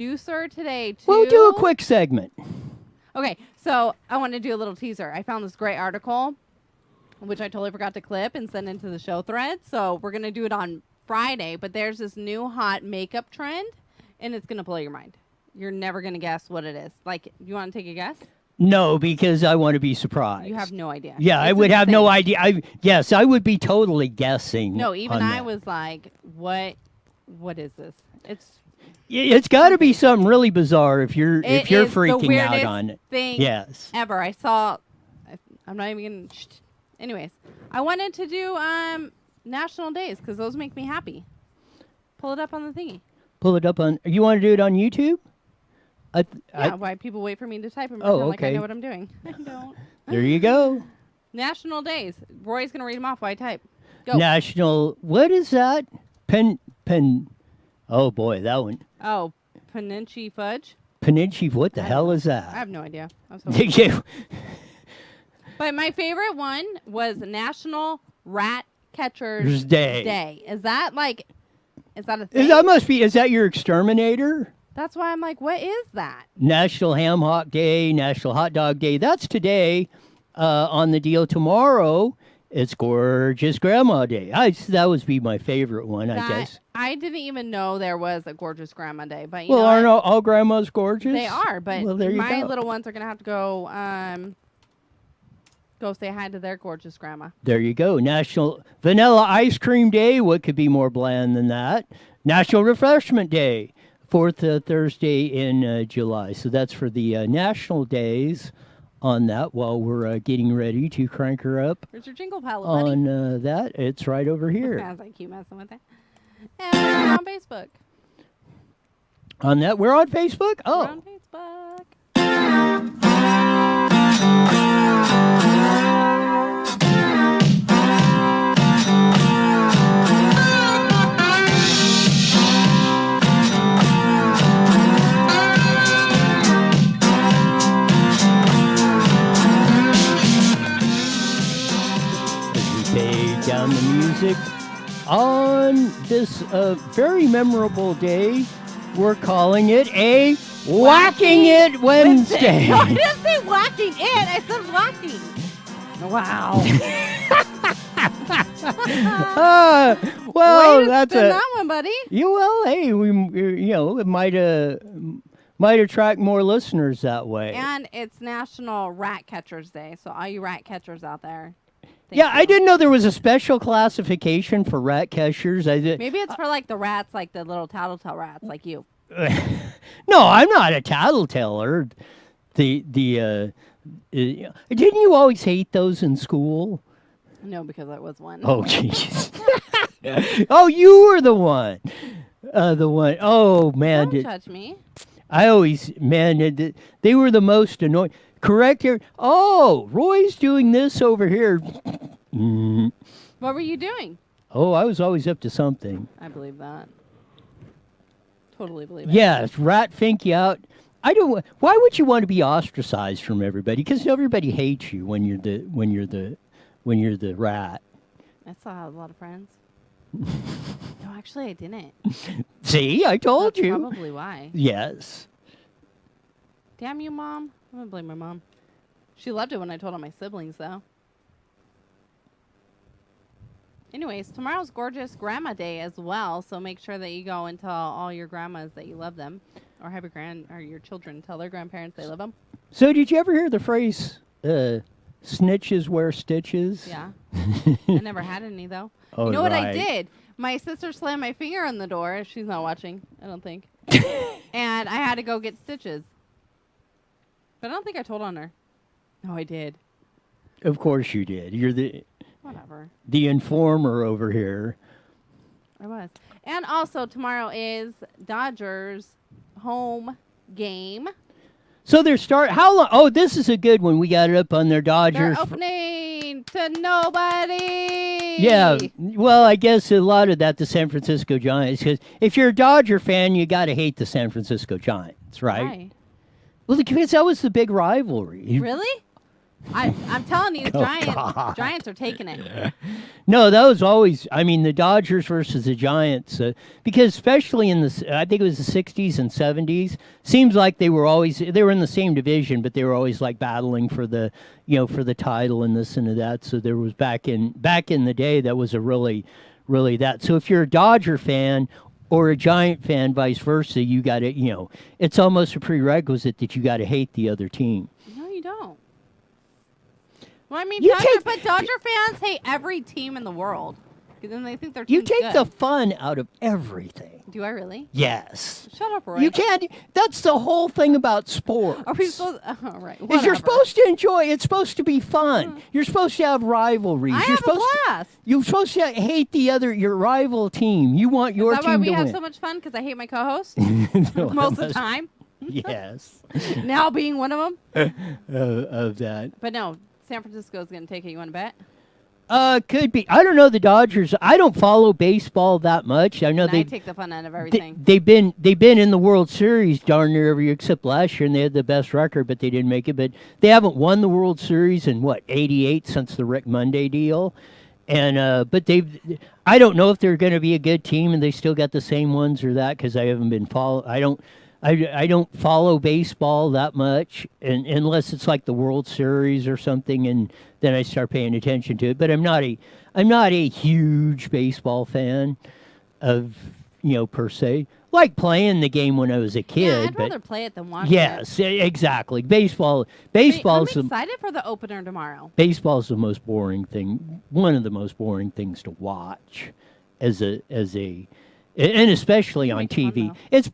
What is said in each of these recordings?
juicer today, too. We'll do a quick segment. Okay, so I want to do a little teaser. I found this great article, which I totally forgot to clip and send into the show thread. So we're going to do it on Friday, but there's this new hot makeup trend, and it's going to blow your mind. You're never going to guess what it is. Like, you want to take a guess? No, because I want to be surprised. You have no idea. Yeah, I would have no idea. Yes, I would be totally guessing. No, even I was like, what is this? It's got to be something really bizarre if you're freaking out on it. Thing yes. Ever. I saw. I'm not even gonna. Anyways, I wanted to do national days because those make me happy. Pull it up on the thingy. Pull it up on. You want to do it on YouTube? Why people wait for me to type them? Like I know what I'm doing. I don't. There you go. National days. Roy's gonna read them off while I type. Go. National. What is that? Pen. Oh boy, that one. Oh, Peninsula fudge. Peninsula. What the hell is that? I have no idea. But my favorite one was National Rat Catchers Day. Is that a thing? Is that your exterminator? That's why I'm like, what is that? National Ham Hock Day, National Hot Dog Day. That's today on the deal. Tomorrow, it's Gorgeous Grandma Day. That would be my favorite one, I guess. I didn't even know there was a Gorgeous Grandma Day. But aren't all grandmas gorgeous? They are, but my little ones are going to have to go say hi to their gorgeous grandma. There you go. National Vanilla Ice Cream Day. What could be more bland than that? National Refreshment Day. Fourth Thursday in July. So that's for the national days on that while we're getting ready to crank her up. Where's your jingle palette, buddy? On that, it's right over here. Sounds like you messing with it. And we're on Facebook. On that, we're on Facebook? Oh. We're on Facebook. Down the music on this very memorable day. We're calling it a Wacking It Wednesday. No, I didn't say whacking it. I said whacking. Wow. Well, that's that one, buddy. Hey, it might attract more listeners that way. And it's National Rat Catchers Day, so all you rat catchers out there. I didn't know there was a special classification for rat catchers. Maybe it's for the rats, like the little tattletale rats, like you. No, I'm not a tattletaler. Didn't you always hate those in school? No, because I was one. Oh, jeez. Oh, you were the one. Oh, man. Don't touch me. I always, they were the most annoying. Correct here. Oh, Roy's doing this over here. What were you doing? Oh, I was always up to something. I believe that. Totally believe it. Yes, rat fink you out. Why would you want to be ostracized from everybody? Because everybody hates you when you're the rat. I still have a lot of friends. No, actually, I didn't. See, I told you. That's probably why. Yes. Damn you, Mom. I'm going to blame my mom. She loved it when I told all my siblings, though. Anyways, tomorrow's Gorgeous Grandma Day as well, so make sure that you go and tell all your grandmas that you love them, or have your children tell their grandparents they love them. So did you ever hear the phrase, snitches wear stitches? Yeah. I never had any, though. Oh, you know what I did? My sister slammed my finger on the door. She's not watching, I don't think. And I had to go get stitches. But I don't think I told on her. No, I did. Of course you did. You're Whatever. The informer over here. I was. And also tomorrow is Dodgers home game. So they're how long? Oh, this is a good one. We got it up on their Dodgers. They're opening to nobody. Yeah. Well, I guess a lot of that the San Francisco Giants. Because if you're a Dodger fan, you got to hate the San Francisco Giants, right? Why? Well, because that was the big rivalry. Really? I'm telling you, God. Giants are taking it. No, that was always. I mean, the Dodgers versus the Giants, because especially in I think it was the '60s and '70s. Seems like they were in the same division, but they were always like battling for for the title and this and that. So there was back in the day that was a really that. So if you're a Dodger fan or a Giant fan, vice versa, you got to it's almost a prerequisite that you got to hate the other team. No, you don't. Well, I mean, but Dodger fans hate every team in the world. Because then they think their team's You take good. the fun out of everything. Do I really? Yes. Shut up, Roy. You can't. That's the whole thing about sports. Are we supposed? All right. Is you're supposed to enjoy. It's supposed to be fun. You're supposed to have rivalries. I You're have supposed a blast. You're supposed to hate your rival team. You want your Is that team why we to have win. so much fun? Because I hate my co-host No, most of the time. Yes. Now being one of them. Of that. But no, San Francisco is going to take it. You want to bet? Could be. I don't know the Dodgers. I don't follow baseball that much. I know And I they take the fun out of everything. they've been in the World Series darn near every year except last year, and they had the best record, but they didn't make it. But they haven't won the World Series in '88 since the Rick Monday deal, and but I don't know if they're going to be a good team, and they still got the same ones or that because I haven't been I don't follow baseball that much, unless it's like the World Series or something, and then I start paying attention to it. But I'm not a huge baseball fan of per se. Like playing the game when I was a kid. Yeah, I'd but rather play it than watch yes, exactly. Baseball. I'm Baseball's excited for the opener tomorrow. baseball's the most boring thing. One of the most boring things to watch as a and especially on Makes fun, TV. though. It's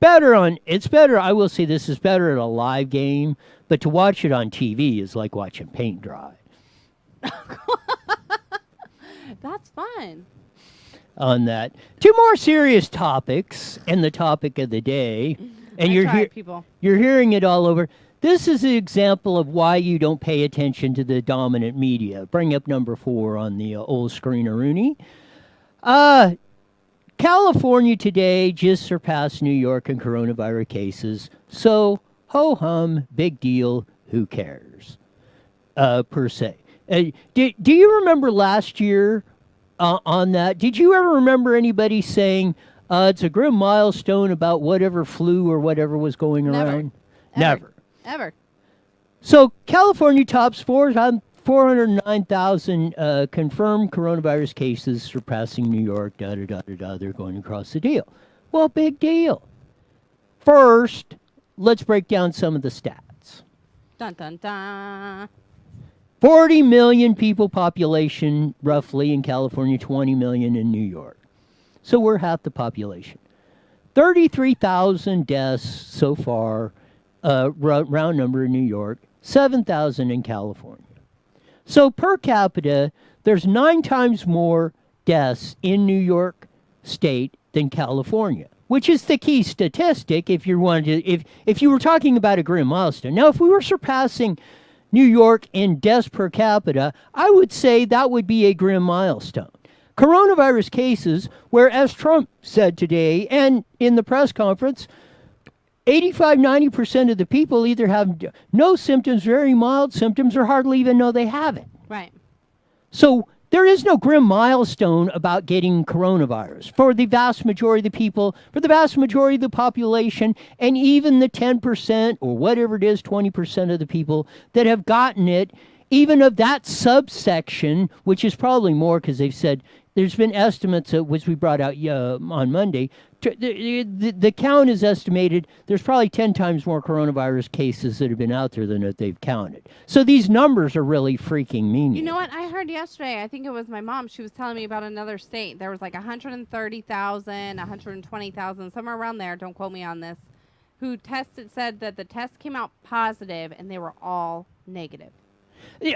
better, I will say this is better at a live game, but to watch it on TV is like watching paint dry. That's fun. On that. Two more serious topics and the topic of the day. And People. you're hearing it all over. This is an example of why you don't pay attention to the dominant media. Bring up number 4 on the old screen, Rooney. California today just surpassed New York in coronavirus cases. So, ho-hum, big deal, who cares, per se. Do you remember last year on that? Did you ever remember anybody saying it's a grim milestone about whatever flu or whatever was going Never. around? Ever. Never. Ever. So California tops 409,000 confirmed coronavirus cases, surpassing New York, da-da-da-da-da. They're going across the deal. Well, big deal. First, let's break down some of the stats. Dun dun dun. 40 million people population, roughly, in California, 20 million in New York. So we're half the population. 33,000 deaths so far, round number in New York, 7,000 in California. So per capita, there's 9 times more deaths in New York State than California, which is the key statistic if you wanted to, if you were talking about a grim milestone. Now, if we were surpassing New York in deaths per capita, I would say that would be a grim milestone. Coronavirus cases, where, as Trump said today and in the press conference, 85-90% of the people either have no symptoms, very mild symptoms, or hardly even know they have it. Right. So there is no grim milestone about getting coronavirus for the vast majority of the people, for the vast majority of the population, and even the 10% or whatever it is, 20% of the people that have gotten it, even of that subsection, which is probably more because they've said there's been estimates, which we brought out on Monday. The count is estimated there's probably 10 times more coronavirus cases that have been out there than that they've counted. So these numbers are really freaking meaningless. You know what? I heard yesterday, I think it was my mom, she was telling me about another state. There was like 130,000, 120,000, somewhere around there, don't quote me on this, who said that the test came out positive and they were all negative.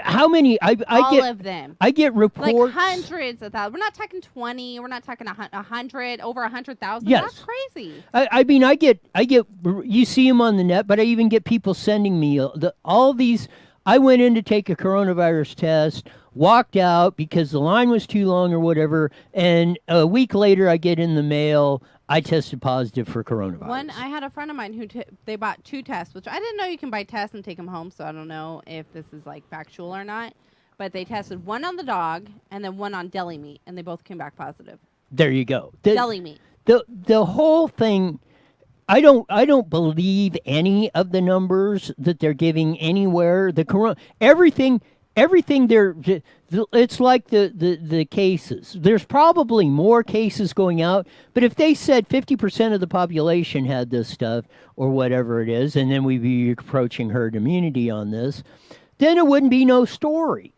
How many? All of them. I get reports. Like hundreds of thousands. We're not talking 20. We're not talking 100, over 100,000. Yes. That's crazy. I mean, I get, you see them on the net, but I even get people sending me all these. I went in to take a coronavirus test, walked out because the line was too long or whatever, and a week later I get in the mail, I tested positive for coronavirus. I had a friend of mine who they bought 2 tests, which I didn't know you can buy tests and take them home, so I don't know if this is like factual or not. But they tested one on the dog and then one on deli meat, and they both came back positive. There you go. Deli meat. The whole thing, I don't believe any of the numbers that they're giving anywhere. Everything they're, it's like the cases. There's probably more cases going out, but if they said 50% of the population had this stuff or whatever it is, and then we'd be approaching herd immunity on this, then it wouldn't be no story.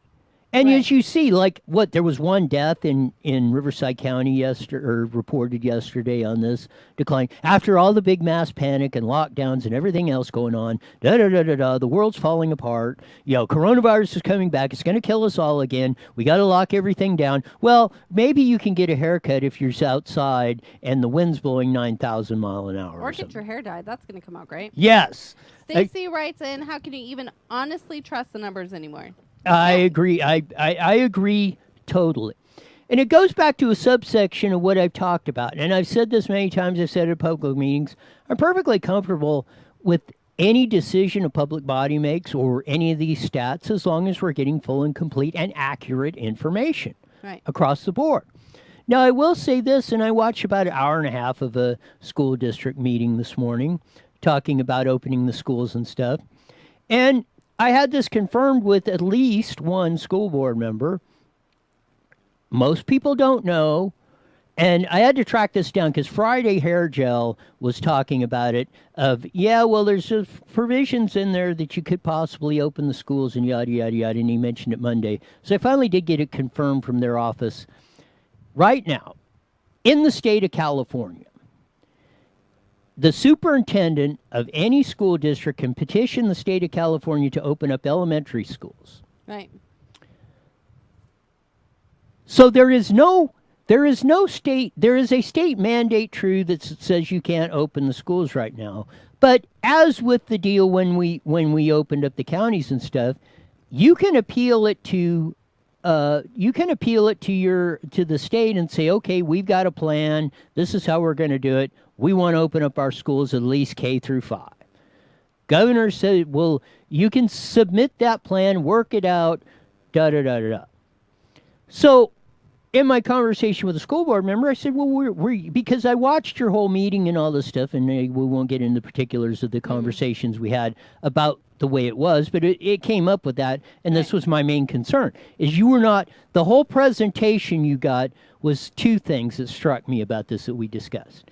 And Right. as you see, there was one death in Riverside County reported yesterday on this decline. After all the big mass panic and lockdowns and everything else going on, the world's falling apart. Coronavirus is coming back. It's going to kill us all again. We got to lock everything down. Well, maybe you can get a haircut if you're outside and the wind's blowing 9,000 miles an hour. Or something. get your hair dyed. That's going to come out great. Yes. Stacy writes in, how can you even honestly trust the numbers anymore? I agree. I agree totally. And it goes back to a subsection of what I've talked about. And I've said this many times. I've said it at public meetings. I'm perfectly comfortable with any decision a public body makes or any of these stats as long as we're getting full and complete and accurate information across the board. Now, I will say this, and I watched about an hour and a half of a school district meeting this morning talking about opening the schools and stuff. And I had this confirmed with at least one school board member. Most people don't know. And I had to track this down because Friday Hair Gel was talking about it there's just provisions in there that you could possibly open the schools and yada, yada, yada. And he mentioned it Monday. So I finally did get it confirmed from their office. Right now, in the state of California, the superintendent of any school district can petition the state of California to open up elementary schools. Right. So there is a state mandate true that says you can't open the schools right now. But as with the deal when we opened up the counties and stuff, you can appeal it to the state and say, okay, we've got a plan. This is how we're going to do it. We want to open up our schools at least K through 5. Governor said, well, you can submit that plan, work it out, da-da-da-da-da. So in my conversation with a school board member, I said, well, because I watched your whole meeting and all this stuff, and we won't get into the particulars of the conversations we had about the way it was, but it came up with that, and this was my main concern, is you were not, the whole presentation you got was 2 things that struck me about this that we discussed.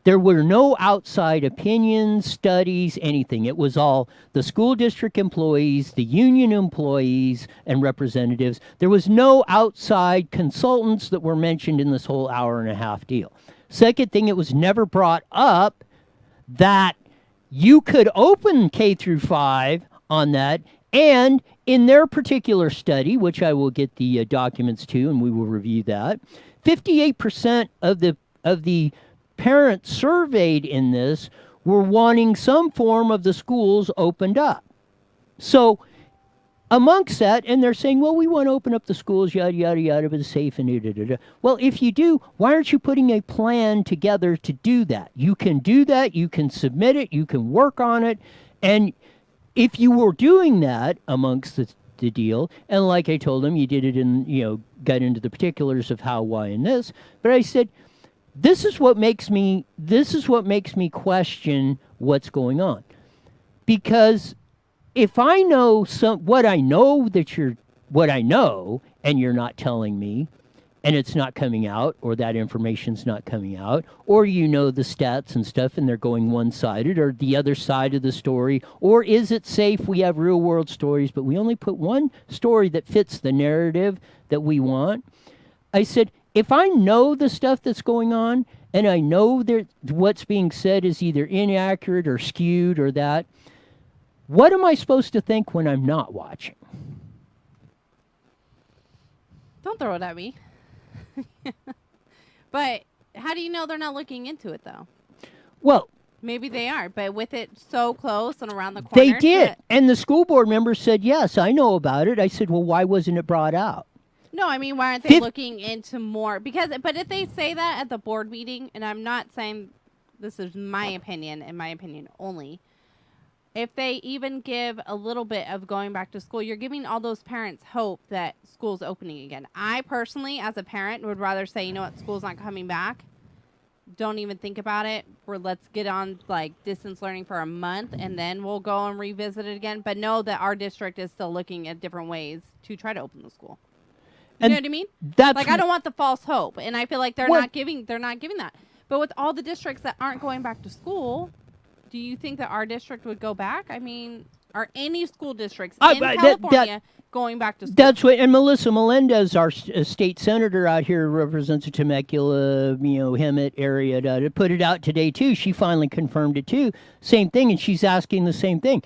There were no outside opinions, studies, anything. It was all the school district employees, the union employees, and representatives. There was no outside consultants that were mentioned in this whole hour and a half deal. Second thing, it was never brought up that you could open K through 5 on that, and in their particular study, which I will get the documents to, and we will review that, 58% of the parents surveyed in this were wanting some form of the schools opened up. So amongst that, and they're saying, well, we want to open up the schools, yada, yada, yada, but it's safe and da-da-da-da. Well, if you do, why aren't you putting a plan together to do that? You can do that. You can submit it. You can work on it. And if you were doing that amongst the deal, and like I told them, you did it got into the particulars of how, why, and this, but I said, this is what makes me question what's going on. Because if I know what I know and you're not telling me, and it's not coming out, or that information's not coming out, or the stats and stuff and they're going one-sided, or the other side of the story, or is it safe? We have real-world stories, but we only put one story that fits the narrative that we want. I said, if I know the stuff that's going on, and I know that what's being said is either inaccurate or skewed or that, what am I supposed to think when I'm not watching? Don't throw it at me. But how do you know they're not looking into it, though? Well, maybe they are, but with it so close and around the corner. They did. And the school board member said, yes, I know about it. I said, well, why wasn't it brought out? No, I mean, why aren't they looking into more? But if they say that at the board meeting, and I'm not saying this is my opinion and my opinion only, if they even give a little bit of going back to school, you're giving all those parents hope that school's opening again. I personally, as a parent, would rather say, you know what, school's not coming back. Don't even think about it. Let's get on like distance learning for a month, and then we'll go and revisit it again. But know that our district is still looking at different ways to try to open the school. You know what I mean? That's like I don't want the false hope, and I feel like they're not giving that. But with all the districts that aren't going back to school, do you think that our district would go back? I mean, are any school districts in California going back to school? That's what. And Melissa Melendez, our state senator out here, represents the Temecula, Hemet area. Put it out today too. She finally confirmed it too. Same thing, and she's asking the same thing.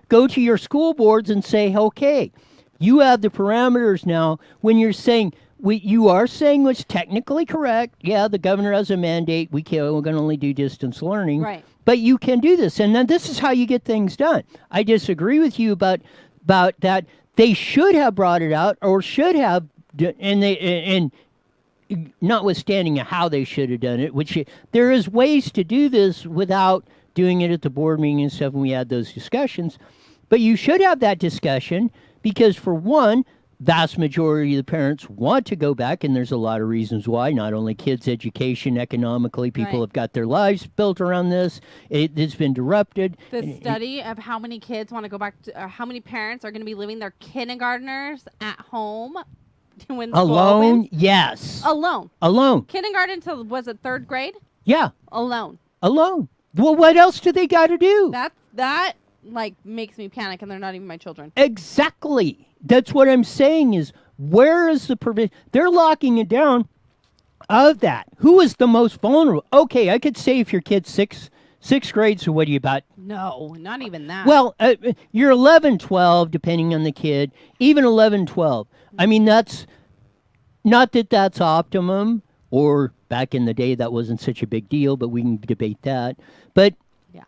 Go to your school boards and say, okay, you have the parameters now. When you're saying. You are saying what's technically correct. Yeah, the governor has a mandate. We're going to only do distance learning. Right. But you can do this. And then this is how you get things done. I disagree with you about that. They should have brought it out or should have, and notwithstanding how they should have done it, there is ways to do this without doing it at the board meeting and stuff when we had those discussions. But you should have that discussion because, for one, vast majority of the parents want to go back, and there's a lot of reasons why. Not only kids' education, economically, people have got their lives built around this. It's been disrupted. The study of how many kids want to go back to, or how many parents are going to be leaving their kindergartners at home when school alone. opens. Yes, alone. Kindergarten till was it third grade? Yeah, alone. Well, what else do they got to do? That like makes me panic, and they're not even my children. Exactly. That's what I'm saying is, where is the provision? They're locking it down of that. Who is the most vulnerable? Okay, I could say if your kid's sixth grade, so what are you about? No, not even that. Well, you're 11, 12, depending on the kid, even 11, 12. I mean, that's not that's optimum, or back in the day that wasn't such a big deal, but we can debate that. But, yeah.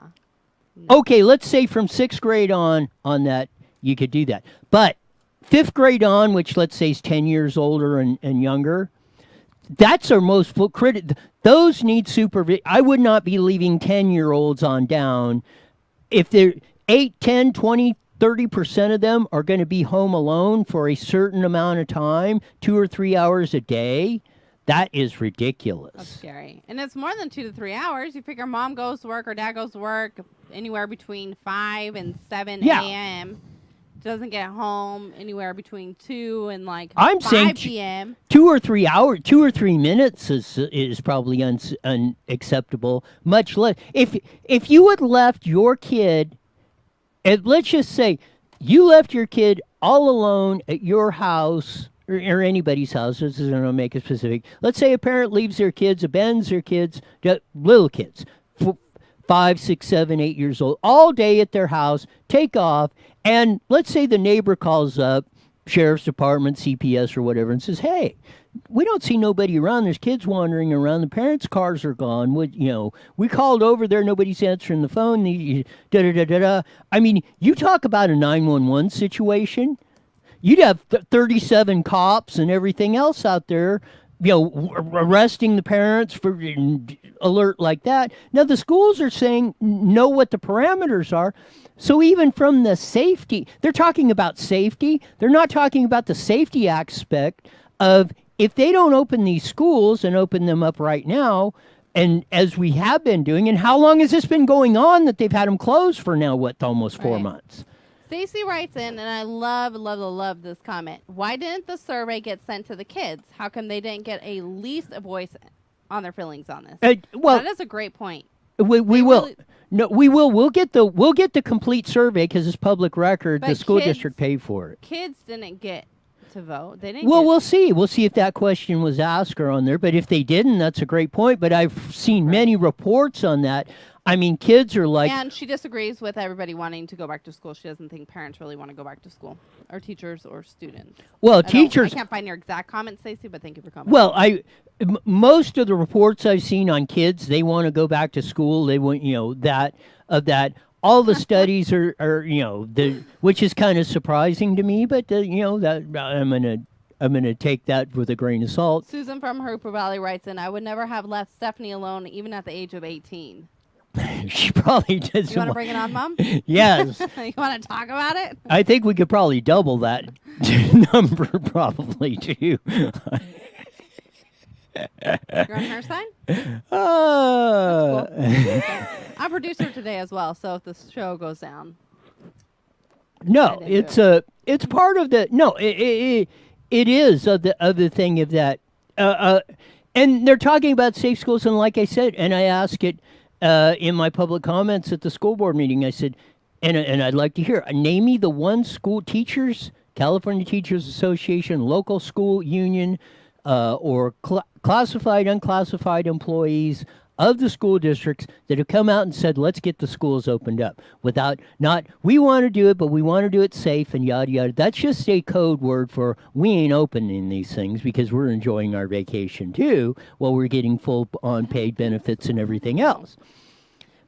No. Okay, let's say from 6th grade on that, you could do that. But 5th grade on, which let's say is 10 years older and younger, that's our most critical. Those need supervision. I would not be leaving 10-year-olds on down. If they're 8, 10, 20, 30% of them are going to be home alone for a certain amount of time, 2 or 3 hours a day, that is ridiculous. That's scary. And it's more than 2 to 3 hours. You figure mom goes to work or dad goes to work anywhere between 5 and 7 a.m., doesn't get home anywhere between 2 and like 5 p.m. 2 or 3 hours, 2 or 3 minutes is probably unacceptable. Much less if you had left your kid, and let's just say you left your kid all alone at your house or anybody's house. This is going to make it specific. Let's say a parent leaves their kids, abandons their kids, little kids, 5, 6, 7, 8 years old, all day at their house, take off. And let's say the neighbor calls up, sheriff's department, CPS or whatever, and says, hey, we don't see nobody around. There's kids wandering around. The parents' cars are gone. We called over there. Nobody's answering the phone. I mean, you talk about a 911 situation. You'd have 37 cops and everything else out there, arresting the parents for alert like that. Now, the schools are saying know what the parameters are. So even from the safety, they're talking about safety. They're not talking about the safety aspect of if they don't open these schools and open them up right now, and as we have been doing, and how long has this been going on that they've had them closed for now, almost 4 months? Stacy writes in, and I love this comment. Why didn't the survey get sent to the kids? How come they didn't get a least a voice on their feelings on this? That is a great point. We will. No, we will. We'll get the complete survey because it's public record. The school district paid for it. Kids didn't get to vote. They didn't. Well, we'll see. We'll see if that question was asked or on there. But if they didn't, that's a great point. But I've seen many reports on that. I mean, kids are like... And she disagrees with everybody wanting to go back to school. She doesn't think parents really want to go back to school, or teachers or students. Well, teachers... I can't find your exact comment, Stacey, but thank you for commenting. Well, most of the reports I've seen on kids, they want to go back to school. They want, that. All the studies are which is kind of surprising to me, but, that I'm going to I'm gonna take that with a grain of salt. Susan from Hooper Valley writes in, I would never have left Stephanie alone even at the age of 18. She probably did. You want to bring it on, Mom? Yes. You want to talk about it? I think we could probably double that number, probably too. You're on her side? Uh, Okay. I'm producer today as well, so if the show goes down. No, it's part of the it is of the thing of that, and they're talking about safe schools, and like I said, and I asked it in my public comments at the school board meeting. I said, and I'd like to hear, name me the one school teachers, California Teachers Association, local school union, or classified, unclassified employees of the school districts that have come out and said, let's get the schools opened up we want to do it, but we want to do it safe and yada, yada. That's just a code word for we ain't opening these things because we're enjoying our vacation too while we're getting full on paid benefits and everything else.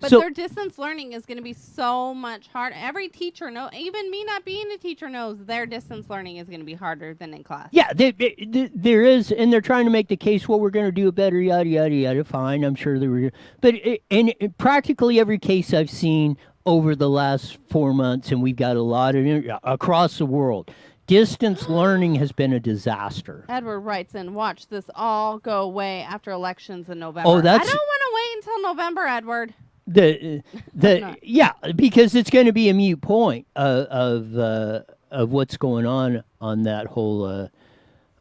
But So- their distance learning is going to be so much harder. Every teacher knows, even me not being a teacher knows their distance learning is going to be harder than in class. Yeah, there is, and they're trying to make the case, well, we're going to do it better, yada, yada, yada. Fine, I'm sure they were. But in practically every case I've seen over the last 4 months, and we've got a lot of across the world, distance learning has been a disaster. Edward writes in, watch this all go away after elections in November. Oh, I that's- don't want to wait until November, Edward. Yeah, because it's going to be a mute point of what's going on that whole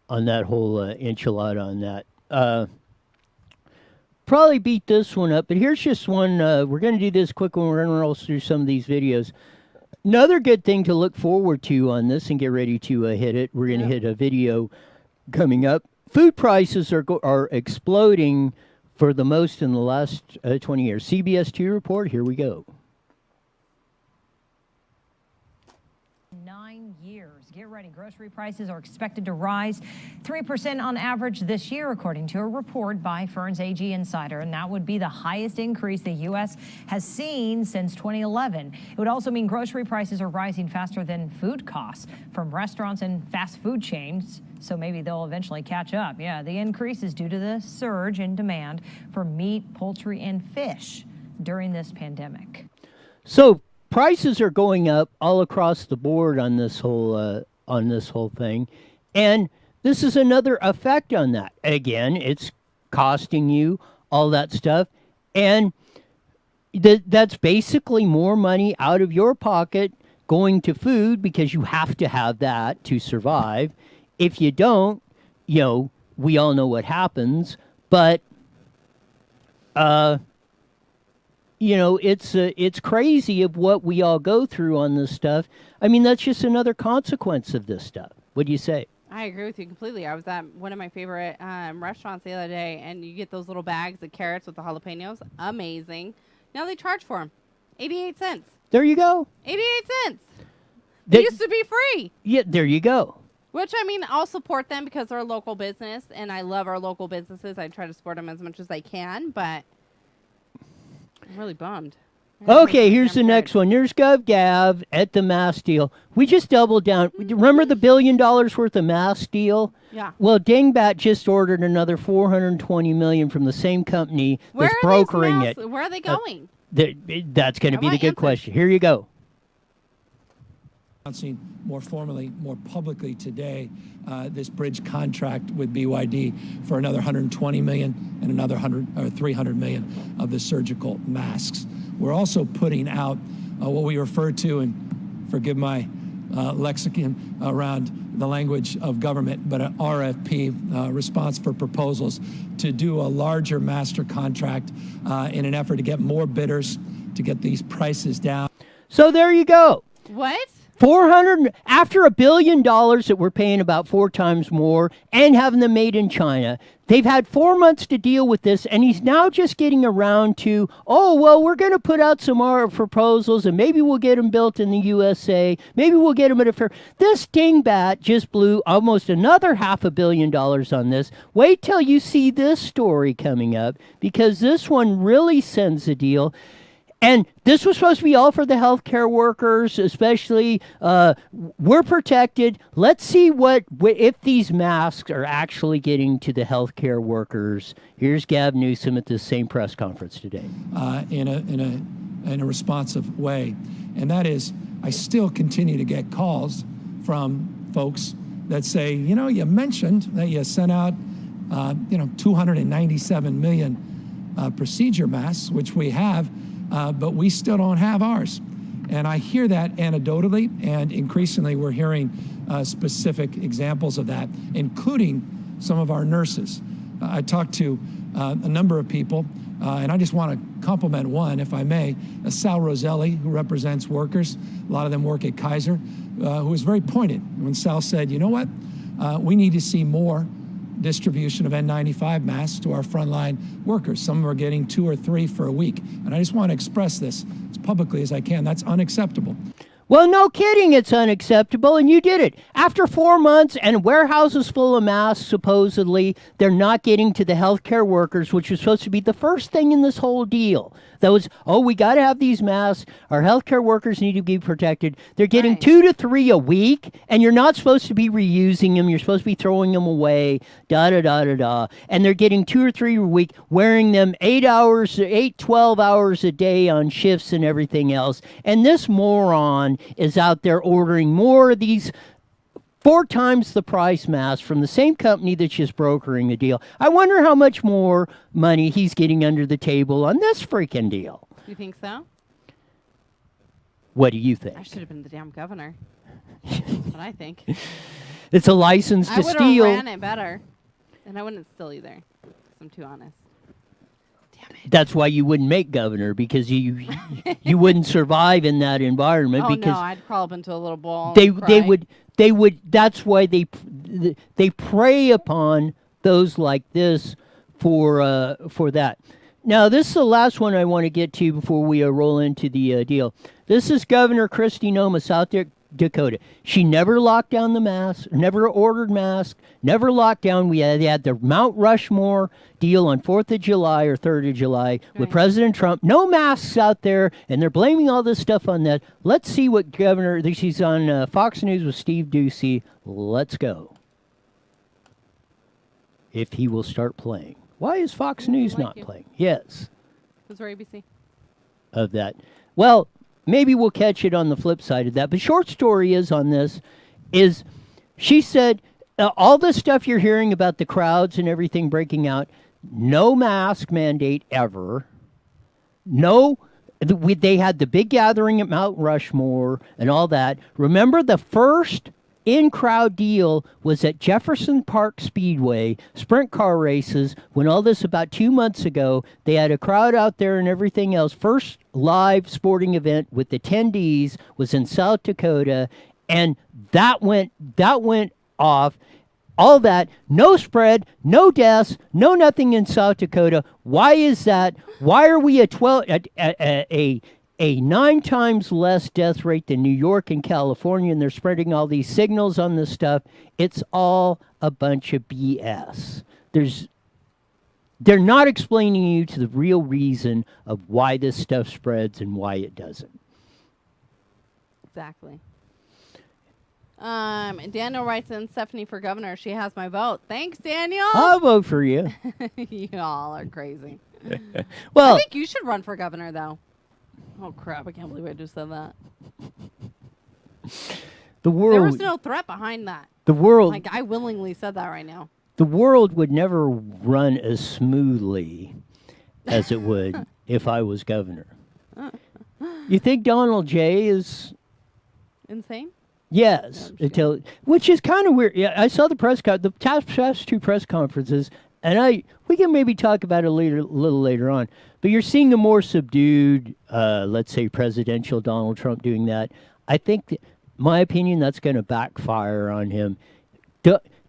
enchilada on that. Probably beat this one up, but here's just one. We're going to do this quick when we're going to roll through some of these videos. Another good thing to look forward to on this and get ready to hit it. We're going to hit a video coming up. Food prices are exploding for the most in the last 20 years. CBS 2 report, here we go. 9 years. Get ready. Grocery prices are expected to rise 3% on average this year, according to a report by Fern's AG Insider. And that would be the highest increase the U.S. has seen since 2011. It would also mean grocery prices are rising faster than food costs from restaurants and fast food chains. So maybe they'll eventually catch up. Yeah, the increase is due to the surge in demand for meat, poultry, and fish during this pandemic. So prices are going up all across the board on this whole thing, and this is another effect on that. Again, it's costing you all that stuff, and that's basically more money out of your pocket going to food because you have to have that to survive. If you don't, we all know what happens, but it's crazy of what we all go through on this stuff. I mean, that's just another consequence of this stuff. What do you say? I agree with you completely. I was at one of my favorite restaurants the other day, and you get those little bags of carrots with the jalapenos. Amazing. Now they charge for them. 88 cents. There you go. 88 cents. They They- used to be free. Yeah, there you go. Which, I mean, I'll support them because they're a local business, and I love our local businesses. I try to support them as much as I can, but I'm really bummed. Okay, here's the next one. There's Gov Gav at the mask deal. We just doubled down. Remember the $1 billion worth of mask deal? Yeah. Well, Dingbat just ordered another $420 million from the same company that's brokering it. Where are they going? That's going to be the want good answers. question. Here you go. Announcing more formally, more publicly today, this bridge contract with BYD for another 120 million and another 300 million of the surgical masks. We're also putting out what we refer to, and forgive my lexicon around the language of government, but an RFP, response for proposals, to do a larger master contract in an effort to get more bidders, to get these prices down. So there you go. What? 400 after $1 billion that we're paying about 4 times more and having them made in China. They've had 4 months to deal with this, and he's now just getting around to, we're going to put out some more proposals, and maybe we'll get them built in the USA. Maybe we'll get them at a fair. This dingbat just blew almost another $500 million on this. Wait till you see this story coming up, because this one really sends the deal. And this was supposed to be all for the healthcare workers, especially. We're protected. Let's see if these masks are actually getting to the healthcare workers. Here's Gavin Newsom at this same press conference today. In a responsive way, and that is, I still continue to get calls from folks that say, you mentioned that you sent out, 297 million procedure masks, which we have. But we still don't have ours. And I hear that anecdotally, and increasingly we're hearing specific examples of that, including some of our nurses. I talked to a number of people, and I just want to compliment one, if I may, Sal Roselli, who represents workers. A lot of them work at Kaiser, who was very pointed when Sal said, you know what, we need to see more distribution of N95 masks to our frontline workers. Some of them are getting 2 or 3 for a week. And I just want to express this as publicly as I can. That's unacceptable. Well, no kidding, it's unacceptable, and you did it. After 4 months and warehouses full of masks, supposedly, they're not getting to the healthcare workers, which was supposed to be the first thing in this whole deal. That was, we got to have these masks. Our healthcare workers need to be protected. They're getting 2 to 3 a week, and you're not supposed to be reusing them. You're supposed to be throwing them away, da-da-da-da-da. And they're getting 2 or 3 a week, wearing them 12 hours a day on shifts and everything else. And this moron is out there ordering more of these 4 times the price masks from the same company that's just brokering the deal. I wonder how much more money he's getting under the table on this freaking deal. You think so? What do you think? I should have been the damn governor. That's what I think. It's a license to I would steal. have ran it better. And I wouldn't steal either, 'cause I'm too honest. Damn it. That's why you wouldn't make governor, because you wouldn't survive in that environment. Oh, because no, I'd crawl up into a little ball. they and would. That's why they prey upon those like this for that. Now, this is the last one I want to get to before we roll into the deal. This is Governor Kristi Noem, South Dakota. She never locked down the masks, never ordered masks, never locked down. They had the Mount Rushmore deal on 4th of July or 3rd of July with President Trump. No masks out there, and they're blaming all this stuff on that. Let's see what Governor, she's on Fox News with Steve Ducey. Let's go. If he will start playing. Why is Fox News not playing? Yes. Who's for ABC? Of that. Well, maybe we'll catch it on the flip side of that. But short story is on this is she said all this stuff you're hearing about the crowds and everything breaking out, no mask mandate ever. No, they had the big gathering at Mount Rushmore and all that. Remember the first in-crowd deal was at Jefferson Park Speedway, sprint car races, when all this about 2 months ago, they had a crowd out there and everything else. First live sporting event with attendees was in South Dakota, and that went off. All that, no spread, no deaths, no nothing in South Dakota. Why is that? Why are we at a 9 times less death rate than New York and California, and they're spreading all these signals on this stuff? It's all a bunch of BS. They're not explaining you to the real reason of why this stuff spreads and why it doesn't. Exactly. Daniel writes in, Stephanie for governor. She has my vote. Thanks, Daniel. I'll vote for you. You all are crazy. Well, I think you should run for governor, though. Oh, crap. I can't believe I just said that. The world. There was no threat behind that. The world. Like, I willingly said that right now. The world would never run as smoothly as it would if I was governor. You think Donald J. is insane? Yes, No, which is kind of weird. Yeah, I saw the past 2 press conferences, and we can maybe talk about it a little later on. But you're seeing a more subdued, let's say, presidential Donald Trump doing that. I think, my opinion, that's going to backfire on him.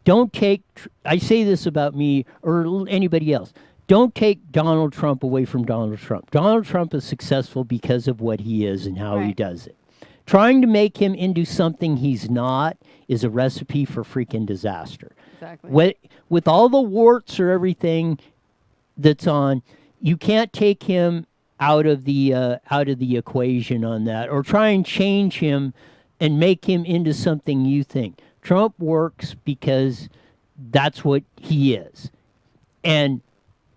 Don't take. I say this about me or anybody else. Don't take Donald Trump away from Donald Trump. Donald Trump is successful because of what he is and how he does it. Trying to make him into something he's not is a recipe for freaking disaster. Exactly. With all the warts or everything that's on, you can't take him out of the equation on that, or try and change him and make him into something you think. Trump works because that's what he is. And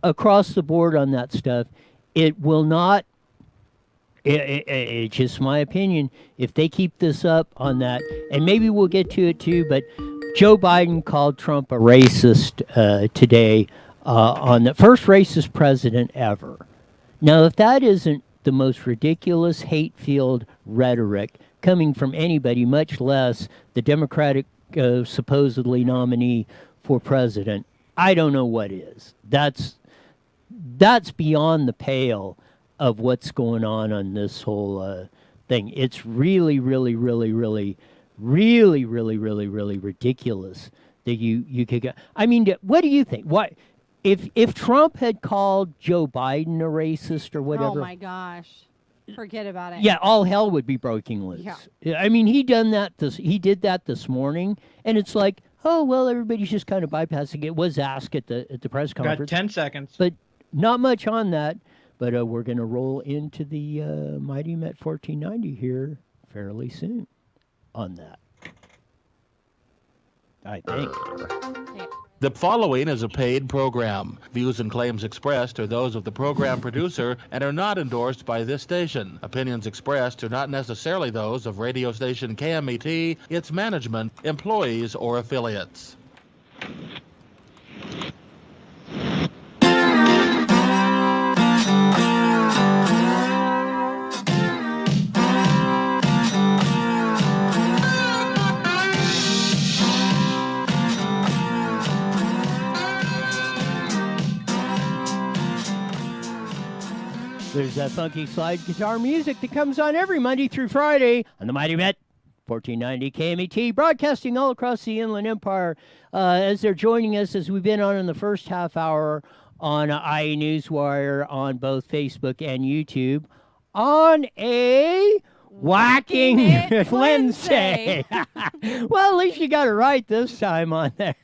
across the board on that stuff, it will not, it's just my opinion, if they keep this up on that, and maybe we'll get to it too, but Joe Biden called Trump a racist today on the first racist president ever. Now, if that isn't the most ridiculous, hate-filled rhetoric coming from anybody, much less the Democratic supposedly nominee for president, I don't know what is. That's beyond the pale of what's going on this whole thing. It's really, really, really, really, really, really, really, really ridiculous that you could go. I mean, what do you think? Why, if Trump had called Joe Biden a racist or whatever? Oh my gosh, forget about it. Yeah, all hell would be breaking loose. Yeah. I mean, he did that this morning, and it's like, oh well, everybody's just kind of bypassing it. Was asked at the press conference. Got 10 seconds, but not much on that. But we're going to roll into the Mighty Met 1490 here fairly soon on that, I think. The following is a paid program. Views and claims expressed are those of the program producer and are not endorsed by this station. Opinions expressed are not necessarily those of radio station KMET, its management, employees, or affiliates. There's that funky slide guitar music that comes on every Monday through Friday on the Mighty Met 1490 KMET, broadcasting all across the Inland Empire. As they're joining us, as we've been on in the first half hour on IE Newswire on both Facebook and YouTube, on a Wacking Wednesday. Well, at least you got it right this time on there.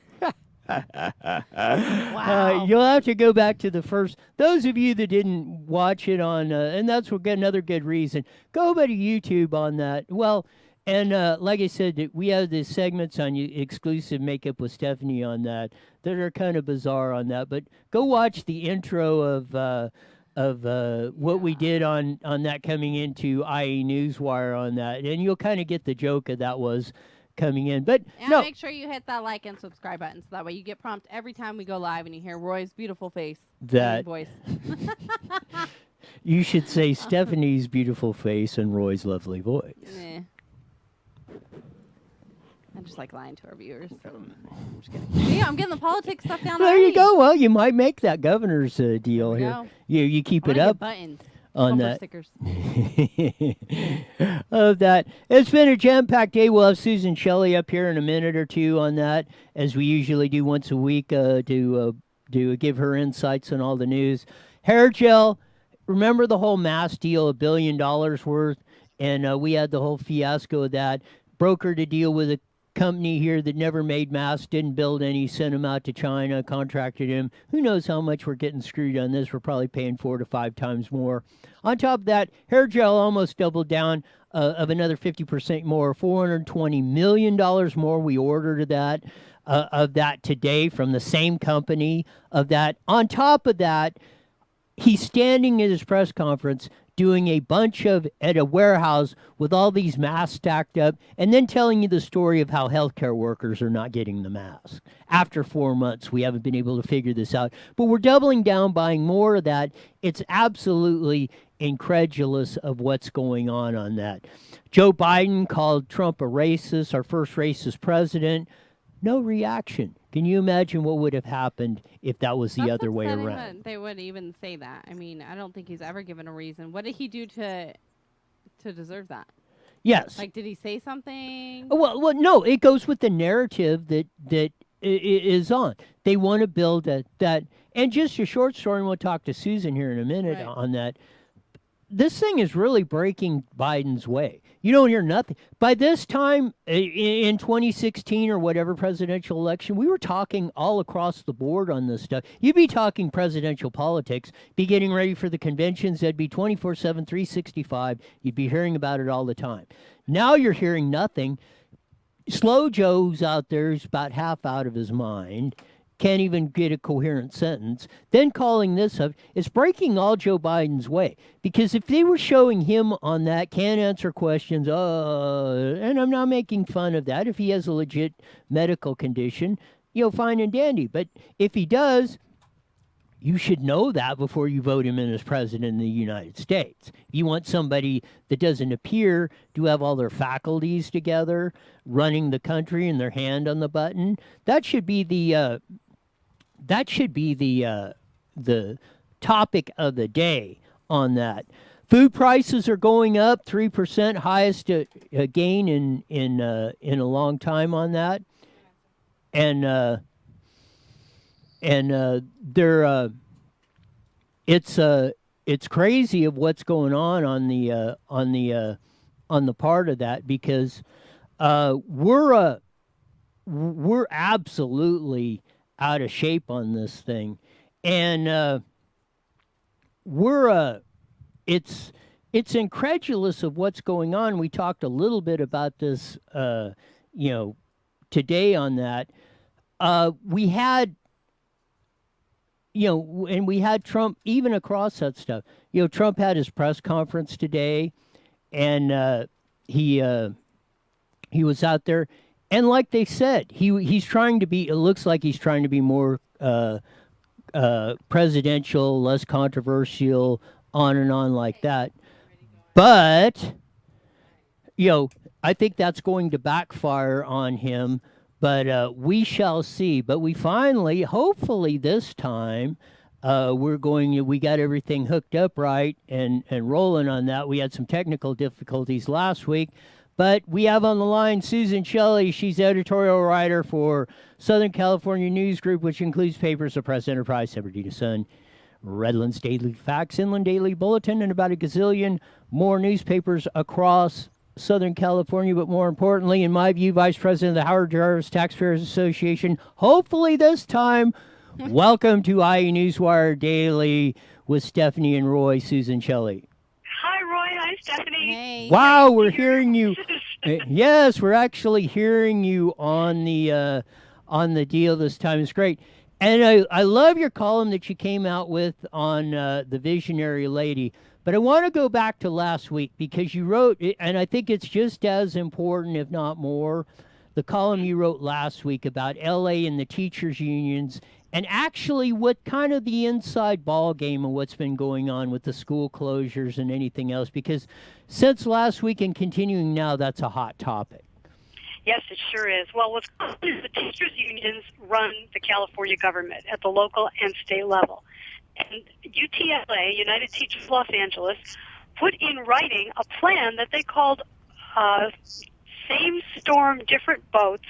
Wow. You'll have to go back to the first. Those of you that didn't watch it on, and that's another good reason, go over to YouTube on that. Well, and like I said, we have the segments on exclusive makeup with Stephanie on that are kind of bizarre on that. But go watch the intro of what we did on that coming into IE Newswire on that, and you'll kind of get the joke of that was coming in. But and no, make sure you hit that like and subscribe button so that way you get prompt every time we go live and you hear Roy's beautiful face and voice. You should say Stephanie's beautiful face and Roy's lovely voice. I just like lying to our viewers. I'm just kidding. Yeah, I'm getting the politics stuff down. There you go. Well, you might make that governor's deal here. Go. You keep it Get up buttons. on Bumper that. stickers. Of that. It's been a jam-packed day. We'll have Susan Shelley up here in a minute or two on that, as we usually do once a week to give her insights on all the news. Hair gel. Remember the whole mask deal, $1 billion worth, and we had the whole fiasco of that. Brokered a deal with a company here that never made masks, didn't build any, sent them out to China, contracted him. Who knows how much we're getting screwed on this? We're probably paying 4 to 5 times more. On top of that, hair gel almost doubled down of another 50% more, $420 million more. We ordered of that today from the same company of that. On top of that, he's standing at his press conference doing a bunch at a warehouse with all these masks stacked up, and then telling you the story of how healthcare workers are not getting the mask. After 4 months, we haven't been able to figure this out, but we're doubling down, buying more of that. It's absolutely incredulous of what's going on that. Joe Biden called Trump a racist, our first racist president. No reaction. Can you imagine what would have happened if that was the other way around? That they would even say that. I mean, I don't think he's ever given a reason. What did he do to deserve that? Yes. Like, did he say something? Well, no. It goes with the narrative that is on. They want to build that. And just a short story, and we'll talk to Susan here in a minute on that. this thing is really breaking Biden's way. You don't hear nothing. By this time in 2016 or whatever presidential election, we were talking all across the board on this stuff. You'd be talking presidential politics, be getting ready for the conventions. That'd be 24/7, 365. You'd be hearing about it all the time. Now you're hearing nothing. Slow Joe's out there is about half out of his mind. Can't even get a coherent sentence. Then calling this up, it's breaking all Joe Biden's way. Because if they were showing him on that, can't answer questions, and I'm not making fun of that. If he has a legit medical condition, fine and dandy. But if he does, you should know that before you vote him in as president of the United States. You want somebody that doesn't appear to have all their faculties together, running the country and their hand on the button. That should be the the topic of the day on that. Food prices are going up 3%, highest gain in a long time on that, and they're it's crazy of what's going on the part of that, because we're absolutely out of shape on this thing, and it's incredulous of what's going on. We talked a little bit about this today on that. We had and we had Trump even across that stuff. Trump had his press conference today, and he was out there. And like they said, he's trying to be. It looks like he's trying to be more presidential, less controversial, on and on like that. But I think that's going to backfire on him. But we shall see. But we finally, hopefully this time, we got everything hooked up right and rolling on that. We had some technical difficulties last week. But we have on the line Susan Shelley. She's editorial writer for Southern California News Group, which includes papers of Press Enterprise, San Bernardino Sun, Redlands Daily Facts, Inland Daily Bulletin, and about a gazillion more newspapers across Southern California. But more importantly, in my view, Vice President of the Howard Jarvis Taxpayers Association. Hopefully this time, welcome to IE Newswire Daily with Stephanie and Roy, Susan Shelley. Hi, Roy. Hi, Stephanie. Hey. Wow, we're hearing you. Yes, we're actually hearing you on the deal this time. It's great. And I love your column that you came out with on the visionary lady. But I want to go back to last week, because you wrote, and I think it's just as important, if not more, the column you wrote last week about L.A. and the teachers' unions, and actually what kind of the inside ball game of what's been going on with the school closures and anything else, because since last week and continuing now, that's a hot topic. Yes, it sure is. Well, what's going on is the teachers' unions run the California government at the local and state level. And UTLA, United Teachers Los Angeles, put in writing a plan that they called Same Storm, Different Boats,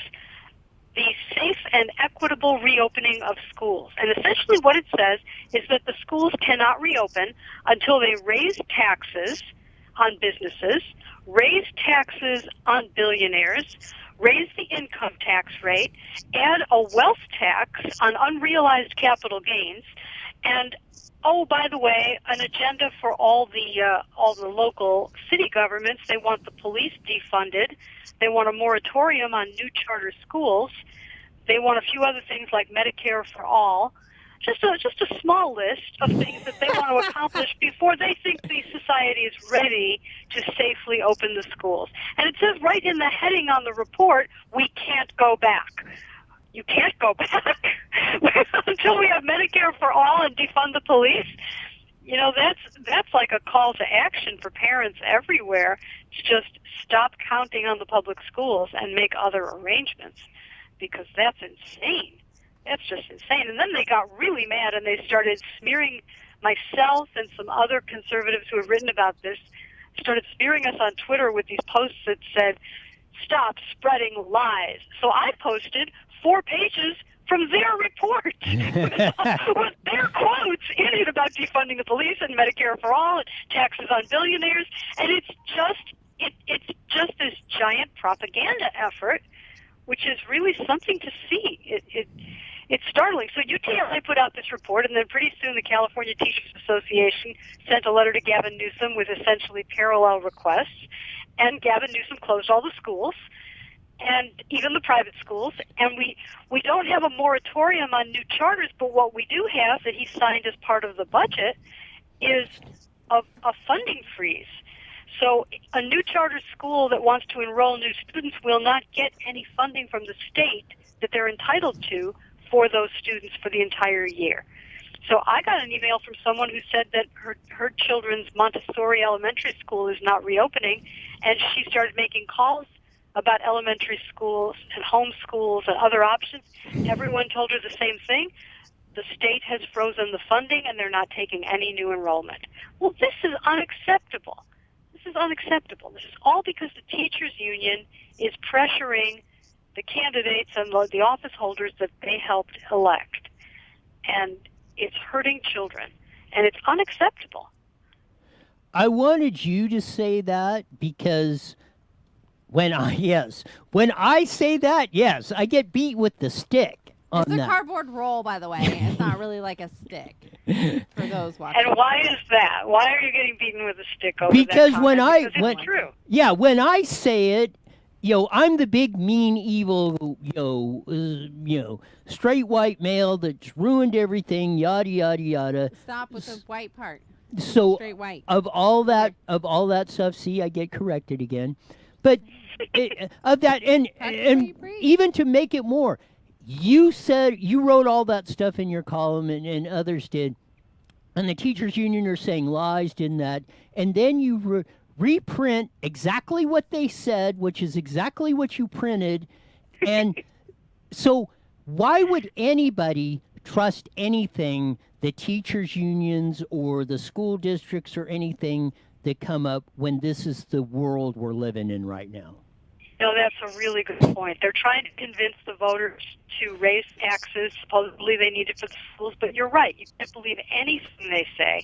the Safe and Equitable Reopening of Schools. And essentially what it says is that the schools cannot reopen until they raise taxes on businesses, raise taxes on billionaires, raise the income tax rate, add a wealth tax on unrealized capital gains, and oh, by the way, an agenda for all the local city governments. They want the police defunded. They want a moratorium on new charter schools. They want a few other things like Medicare for all. Just a small list of things that they want to accomplish before they think the society is ready to safely open the schools. And it says right in the heading on the report, we can't go back. You can't go back until we have Medicare for all and defund the police. That's like a call to action for parents everywhere to just stop counting on the public schools and make other arrangements, because that's insane. That's just insane. And then they got really mad and they started smearing myself and some other conservatives who have written about this, started smearing us on Twitter with these posts that said, "Stop spreading lies." So I posted 4 pages from their report with their quotes in it about defunding the police and Medicare for all and taxes on billionaires. And it's just this giant propaganda effort, which is really something to see. It's startling. So UTLA put out this report, and then pretty soon the California Teachers Association sent a letter to Gavin Newsom with essentially parallel requests, and Gavin Newsom closed all the schools, and even the private schools. And we don't have a moratorium on new charters, but what we do have that he signed as part of the budget is a funding freeze. So a new charter school that wants to enroll new students will not get any funding from the state that they're entitled to for those students for the entire year. So I got an email from someone who said that her children's Montessori elementary school is not reopening, and she started making calls about elementary schools and homeschools and other options. Everyone told her the same thing. The state has frozen the funding, and they're not taking any new enrollment. Well, this is unacceptable. This is unacceptable. This is all because the teachers' union is pressuring the candidates and the office holders that they helped elect. And it's hurting children, and it's unacceptable. I wanted you to say that because when I say that, yes, I get beat with the stick on It's a that. cardboard roll, by the way. It's not really like a stick for those watching. And why is that? Why are you getting beaten with a stick over Because that when comment? Because it's true. Yeah, when I say it, I'm the big, mean, evil, straight white male that's ruined everything, yada yada yada. Stop with the white part. So Straight white. of all that stuff, see, I get corrected again. But of that, and even to make it more, you wrote all that stuff in your column, and others did, and the teachers union are saying lies, didn't that? And then you reprint exactly what they said, which is exactly what you printed. And so why would anybody trust anything the teachers unions or the school districts or anything that come up when this is the world we're living in right now? No, that's a really good point. They're trying to convince the voters to raise taxes. Supposedly they need it for the schools, but you're right. You can't believe anything they say.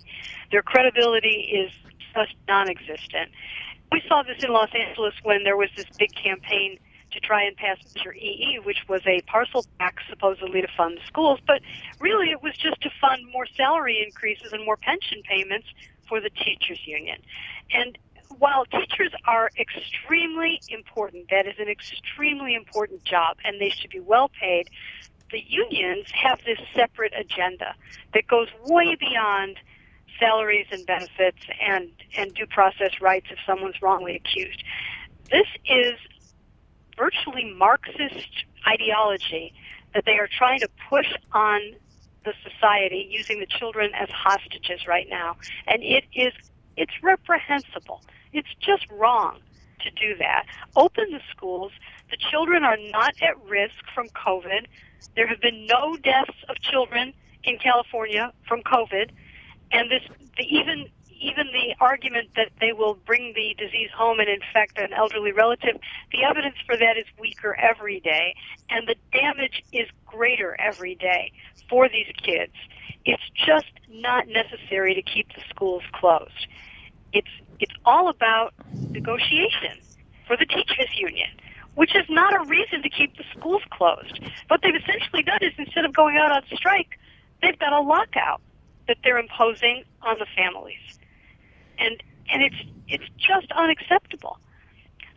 Their credibility is just non-existent. We saw this in Los Angeles when there was this big campaign to try and pass Measure EE, which was a parcel tax supposedly to fund the schools, but really it was just to fund more salary increases and more pension payments for the teachers union. And while teachers are extremely important, that is an extremely important job, and they should be well paid, the unions have this separate agenda that goes way beyond salaries and benefits and due process rights if someone's wrongly accused. This is virtually Marxist ideology that they are trying to push on the society using the children as hostages right now. And it's reprehensible. It's just wrong to do that. Open the schools. The children are not at risk from COVID. There have been no deaths of children in California from COVID. And even the argument that they will bring the disease home and infect an elderly relative, the evidence for that is weaker every day, and the damage is greater every day for these kids. It's just not necessary to keep the schools closed. It's all about negotiation for the teachers union, which is not a reason to keep the schools closed. What they've essentially done is instead of going out on strike, they've got a lockout that they're imposing on the families. And it's just unacceptable.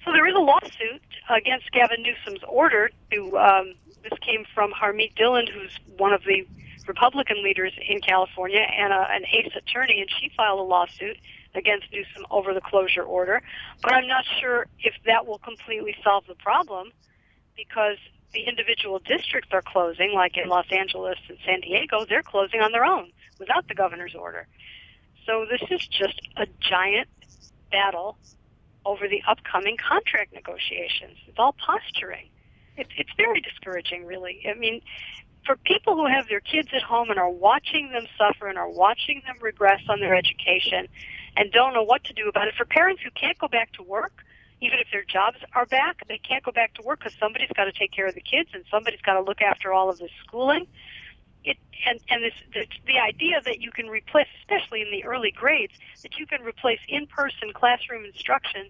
So there is a lawsuit against Gavin Newsom's order to, this came from Harmeet Dillon, who's one of the Republican leaders in California and an ace attorney, and she filed a lawsuit against Newsom over the closure order. But I'm not sure if that will completely solve the problem, because the individual districts are closing, like in Los Angeles and San Diego, they're closing on their own without the governor's order. So this is just a giant battle over the upcoming contract negotiations. It's all posturing. It's very discouraging, really. I mean, for people who have their kids at home and are watching them suffer and are watching them regress on their education and don't know what to do about it, for parents who can't go back to work, even if their jobs are back, they can't go back to work because somebody's got to take care of the kids and somebody's got to look after all of the schooling. The idea that you can replace, especially in the early grades, that you can replace in-person classroom instruction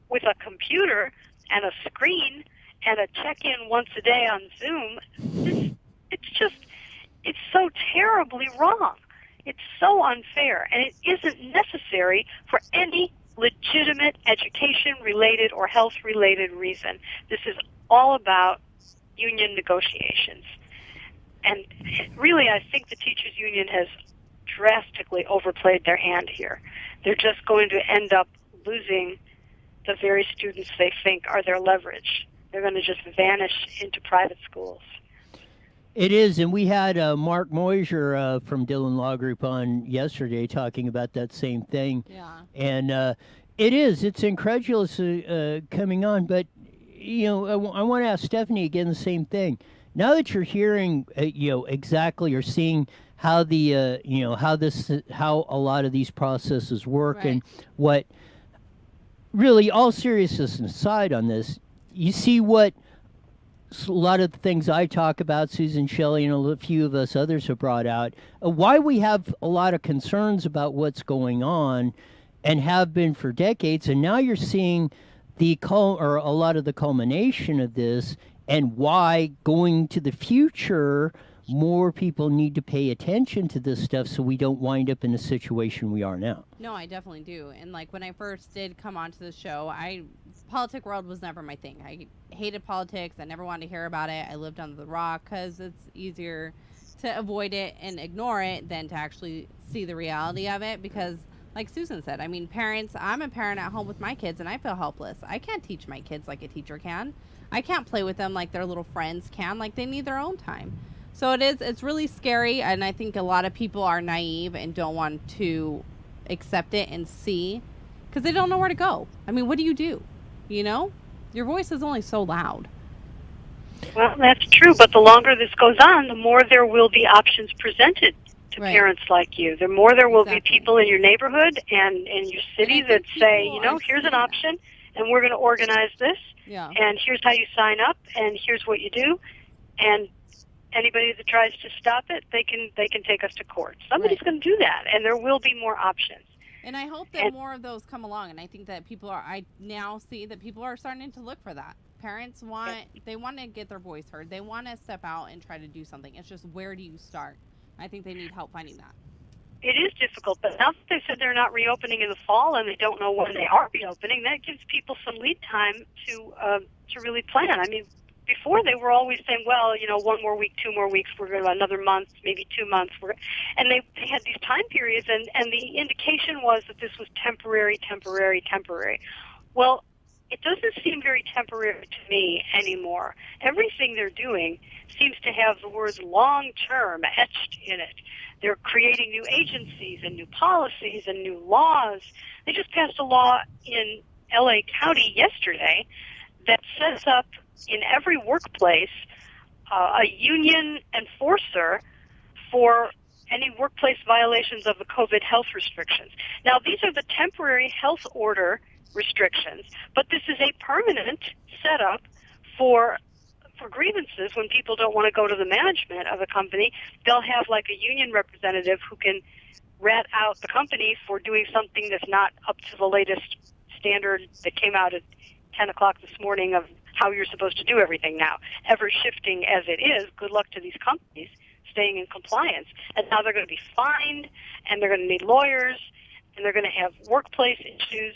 with a computer and a screen and a check-in once a day on Zoom, it's so terribly wrong. It's so unfair, and it isn't necessary for any legitimate education-related or health-related reason. This is all about union negotiations. And really, I think the teachers' union has drastically overplayed their hand here. They're just going to end up losing the very students they think are their leverage. They're going to just vanish into private schools. It is, and we had Mark Moisier from Dillon Law Group on yesterday talking about that same thing. Yeah. And it's incredulous coming on, but, I want to ask Stephanie again the same thing. Now that you're hearing, exactly, or seeing how the, how a lot of these processes work, right, and what, really, all seriousness aside on this, you see what a lot of the things I talk about, Susan, Shelley, and a few of us others have brought out, why we have a lot of concerns about what's going on, and have been for decades, and now you're seeing a lot of the culmination of this, and why going to the future, more people need to pay attention to this stuff so we don't wind up in the situation we are now. No, I definitely do. And like when I first did come onto the show, politic world was never my thing. I hated politics. I never wanted to hear about it. I lived under the rock because it's easier to avoid it and ignore it than to actually see the reality of it. Because like Susan said, I mean, I'm a parent at home with my kids and I feel helpless. I can't teach my kids like a teacher can. I can't play with them like their little friends can. Like they need their own time. So it's really scary, and I think a lot of people are naive and don't want to accept it and see, because they don't know where to go. I mean, what do? Your voice is only so loud. Well, that's true, but the longer this goes on, the more there will be options presented to right, parents like you. The more there will exactly, be people in your neighborhood and in your city that say, here's an option, and we're going to organize this, yeah, and here's how you sign up, and here's what you do, and anybody that tries to stop it, they can take us to court. Somebody's right, going to do that, and there will be more options. And I hope that more of those come along, and I think that I now see that people are starting to look for that. Parents they want to get their voice heard. They want to step out and try to do something. It's just, where do you start? I think they need help finding that. It is difficult, but now that they said they're not reopening in the fall and they don't know when they are reopening, that gives people some lead time to really plan. I mean, before they were always saying, well, 1 more week, 2 more weeks, we're going to another month, maybe 2 months. And they had these time periods, and the indication was that this was temporary. Well, it doesn't seem very temporary to me anymore. Everything they're doing seems to have the words long-term etched in it. They're creating new agencies and new policies and new laws. They just passed a law in L.A. County yesterday that sets up in every workplace a union enforcer for any workplace violations of the COVID health restrictions. Now, these are the temporary health order restrictions, but this is a permanent setup for grievances. When people don't want to go to the management of a company, they'll have like a union representative who can rat out the company for doing something that's not up to the latest standard that came out at 10 o'clock this morning of how you're supposed to do everything now. Ever shifting as it is, good luck to these companies staying in compliance. And now they're going to be fined, and they're going to need lawyers, and they're going to have workplace issues.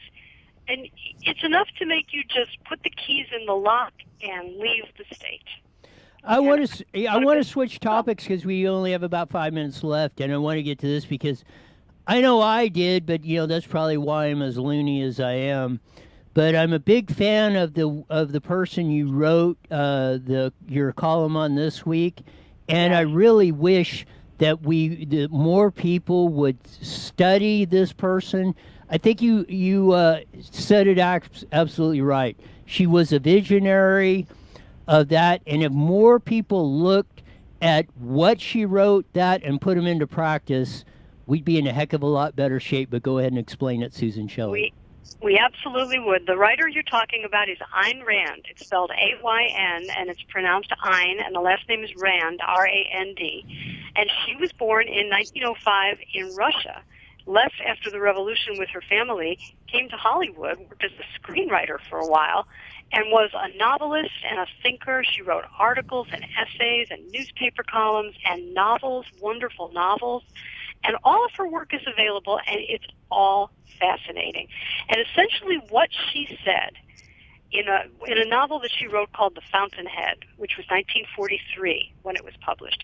And it's enough to make you just put the keys in the lock and leave the state. I want to switch topics because we only have about 5 minutes left, and I want to get to this because I know I did, but that's probably why I'm as loony as I am. But I'm a big fan of the person you wrote your column on this week, and I really wish that more people would study this person. I think you said it absolutely right. She was a visionary of that, and if more people looked at what she wrote and put them into practice, we'd be in a heck of a lot better shape. But go ahead and explain it, Susan, Shelley. We absolutely would. The writer you're talking about is Ayn Rand. It's spelled A-Y-N, and it's pronounced Ayn, and the last name is Rand, R-A-N-D. And she was born in 1905 in Russia, left after the revolution with her family, came to Hollywood, worked as a screenwriter for a while, and was a novelist and a thinker. She wrote articles and essays and newspaper columns and novels, wonderful novels. And all of her work is available, and it's all fascinating. And essentially what she said in a novel that she wrote called The Fountainhead, which was 1943 when it was published,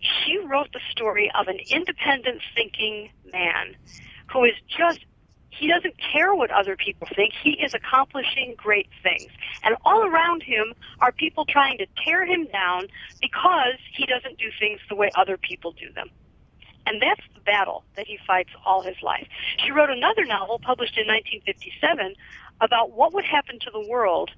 she wrote the story of an independent thinking man who is just, he doesn't care what other people think. He is accomplishing great things. And all around him are people trying to tear him down because he doesn't do things the way other people do them. And that's the battle that he fights all his life. She wrote another novel published in 1957 about what would happen to the world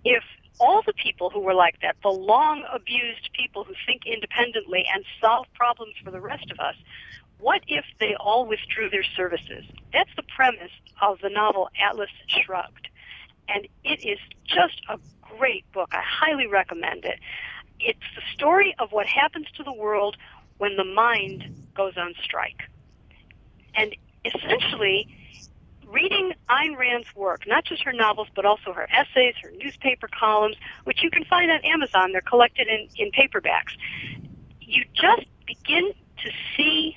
if all the people who were like that, the long abused people who think independently and solve problems for the rest of us, what if they all withdrew their services? That's the premise of the novel Atlas Shrugged. And it is just a great book. I highly recommend it. It's the story of what happens to the world when the mind goes on strike. And essentially, reading Ayn Rand's work, not just her novels, but also her essays, her newspaper columns, which you can find on Amazon, they're collected in paperbacks, you just begin to see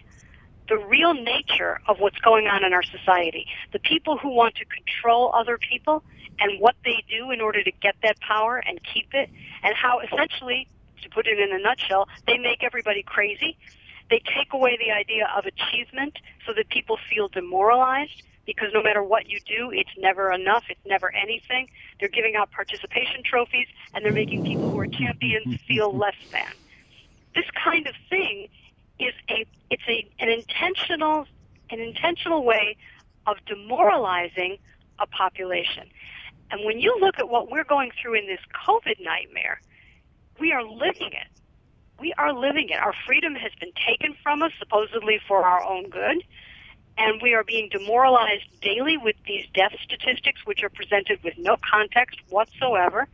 the real nature of what's going on in our society. The people who want to control other people and what they do in order to get that power and keep it, and how essentially, to put it in a nutshell, they make everybody crazy. They take away the idea of achievement so that people feel demoralized because no matter what you do, it's never enough, it's never anything. They're giving out participation trophies, and they're making people who are champions feel less than. This kind of thing is an intentional way of demoralizing a population. And when you look at what we're going through in this COVID nightmare, we are living it. We are living it. Our freedom has been taken from us, supposedly for our own good, and we are being demoralized daily with these death statistics, which are presented with no context whatsoever,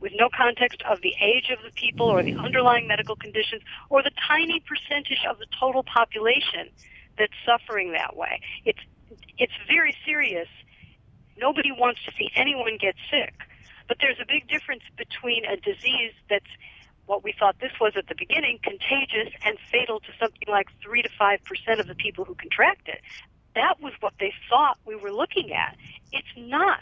with no context of the age of the people or the underlying medical conditions or the tiny percentage of the total population that's suffering that way. It's very serious. Nobody wants to see anyone get sick. But there's a big difference between a disease that's what we thought this was at the beginning, contagious and fatal to something like 3 to 5% of the people who contract it. That was what they thought we were looking at. It's not.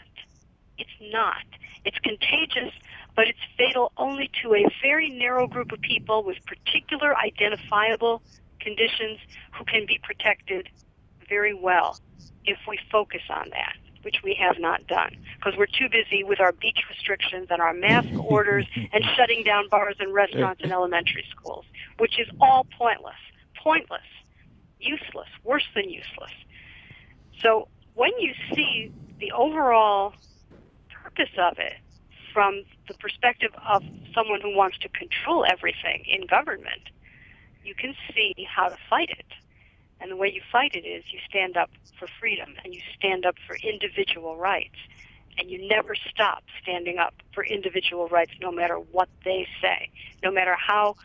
It's not. It's contagious, but it's fatal only to a very narrow group of people with particular identifiable conditions who can be protected very well if we focus on that, which we have not done, because we're too busy with our beach restrictions and our mask orders and shutting down bars and restaurants and elementary schools, which is all pointless, useless, worse than useless. So when you see the overall purpose of it from the perspective of someone who wants to control everything in government, you can see how to fight it. And the way you fight it is you stand up for freedom and you stand up for individual rights. And you never stop standing up for individual rights no matter what they say, no matter how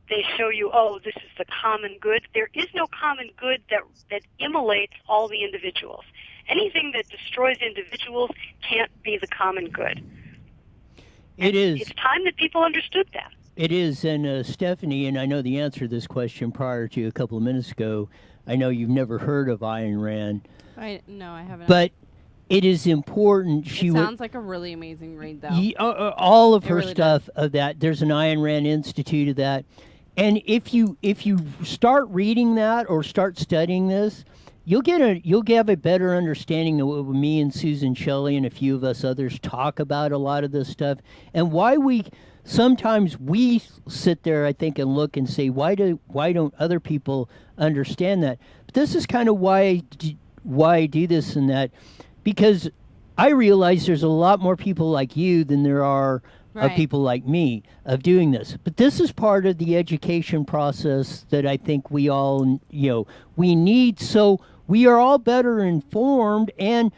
they show you, oh, this is the common good. There is no common good that immolates all the individuals. Anything that destroys individuals can't be the common good. It is. It's time that people understood that. It is, and Stephanie, and I know the answer to this question prior to a couple of minutes ago, I know you've never heard of Ayn Rand. No, I haven't. But it is important. It sounds like a really amazing read, though. All of her really stuff of that. There's an Ayn Rand Institute of that. And if you start reading that or start studying this, you'll get a better understanding of what me and Susan Shelley and a few of us others talk about a lot of this stuff, and why sometimes we sit there, I think, and look and say, why don't other people understand that? But this is kind of why I do this and that, because I realize there's a lot more people like you than there are of people like me of doing this. But this is part of the education process that I think we all, we need, so we are all better informed, and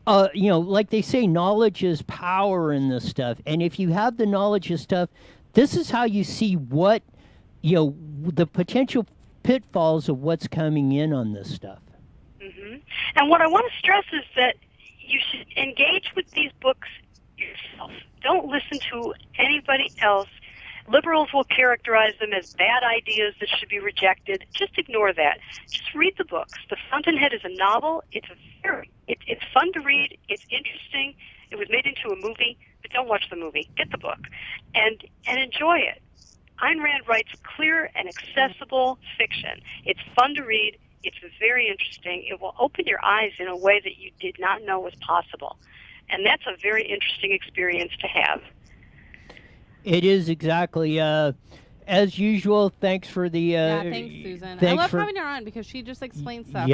like they say, knowledge is power in this stuff. And if you have the knowledge of stuff, this is how you see what, the potential pitfalls of what's coming in on this stuff. Hmm. And what I want to stress is that you should engage with these books yourself. Don't listen to anybody else. Liberals will characterize them as bad ideas that should be rejected. Just ignore that. Just read the books. The Fountainhead is a novel. It's fun to read. It's interesting. It was made into a movie, but don't watch the movie. Get the book and enjoy it. Ayn Rand writes clear and accessible fiction. It's fun to read. It's very interesting. It will open your eyes in a way that you did not know was possible. And that's a very interesting experience to have. It is exactly. As usual, thanks for the... thanks, Susan. I love having her on because she just explains stuff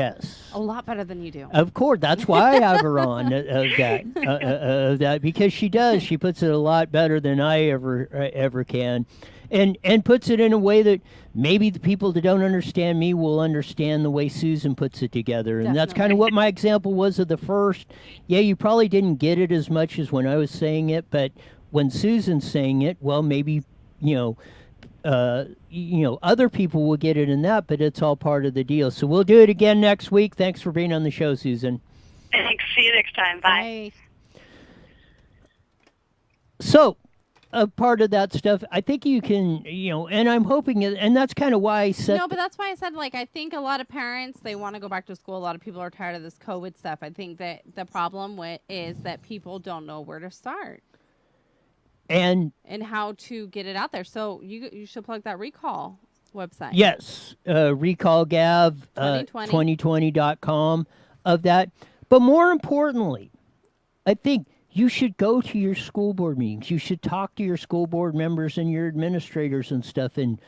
a lot better than you do. Of course. That's why I have her on that because she does. She puts it a lot better than I ever can. And puts it in a way that maybe the people that don't understand me will understand the way Susan puts it together. And that's kind of what my example was of the first. Yeah, you probably didn't get it as much as when I was saying it, but when Susan's saying it, well, maybe, other people will get it in that, but it's all part of the deal. So we'll do it again next week. Thanks for being on the show, Susan. Thanks. See you next time. Bye. So, a part of that stuff, I think you can, and I'm hoping, and that's kind of why I said... No, but that's why I said, I think a lot of parents, they want to go back to school. A lot of people are tired of this COVID stuff. I think that the problem is that people don't know where to start. And how to get it out there. So you should plug that Recall website. Yes, Recall Gav, 2020.com of that. But more importantly, I think you should go to your school board meetings. You should talk to your school board members and your administrators and stuff and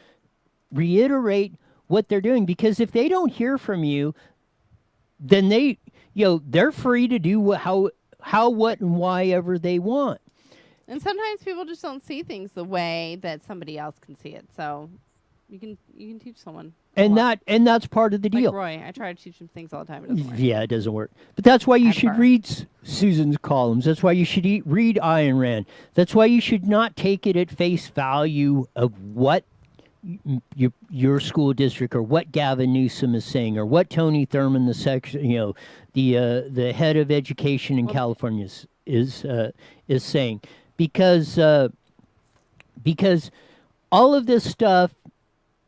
reiterate what they're doing. Because if they don't hear from you, then they're free to do how, what, and why ever they want. And sometimes people just don't see things the way that somebody else can see it. So you can teach someone. And that's part of the deal. Like Roy, I try to teach him things all the time. It doesn't work. Yeah, it doesn't work. But that's why you should read Susan's columns. That's why you should read Ayn Rand. That's why you should not take it at face value of what your school district or what Gavin Newsom is saying or what Tony Thurmond, the head of education in California is saying. Because all of this stuff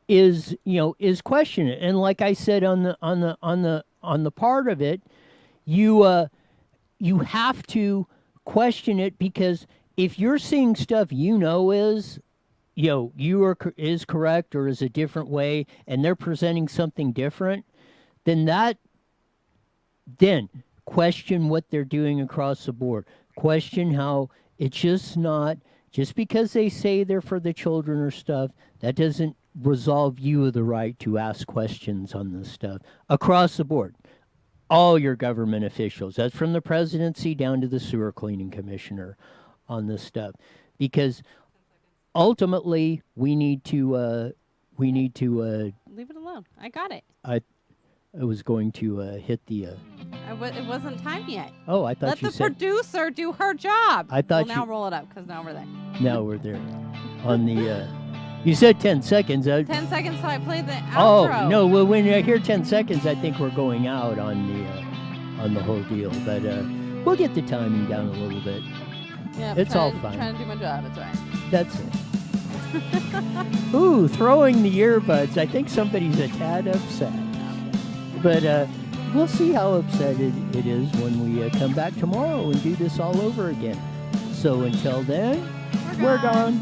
is questioned, and like I said on the part of it, you have to question it, because if you're seeing stuff is is correct or is a different way, and they're presenting something different, then question what they're doing across the board. Question how. It's just because they say they're for the children or stuff, that doesn't resolve you of the right to ask questions on this stuff across the board. All your government officials, that's from the presidency down to the sewer cleaning commissioner on this stuff. Because ultimately, we need to leave it alone. I got it. I was going to hit the... it wasn't time yet. Oh, I thought Let the producer do her job. I thought now roll it up, because now we're there. Now we're there. On the... you said 10 seconds. 10 seconds, so I played the outro. Oh, no. Well, when I hear 10 seconds, I think we're going out on the whole deal. But we'll get the timing down a little bit. Yeah, it's all fine. Trying to do my job. It's all right. That's it. Ooh, throwing the earbuds. I think somebody's a tad upset. But we'll see how upset it is when we come back tomorrow and do this all over again. So until then, we're gone.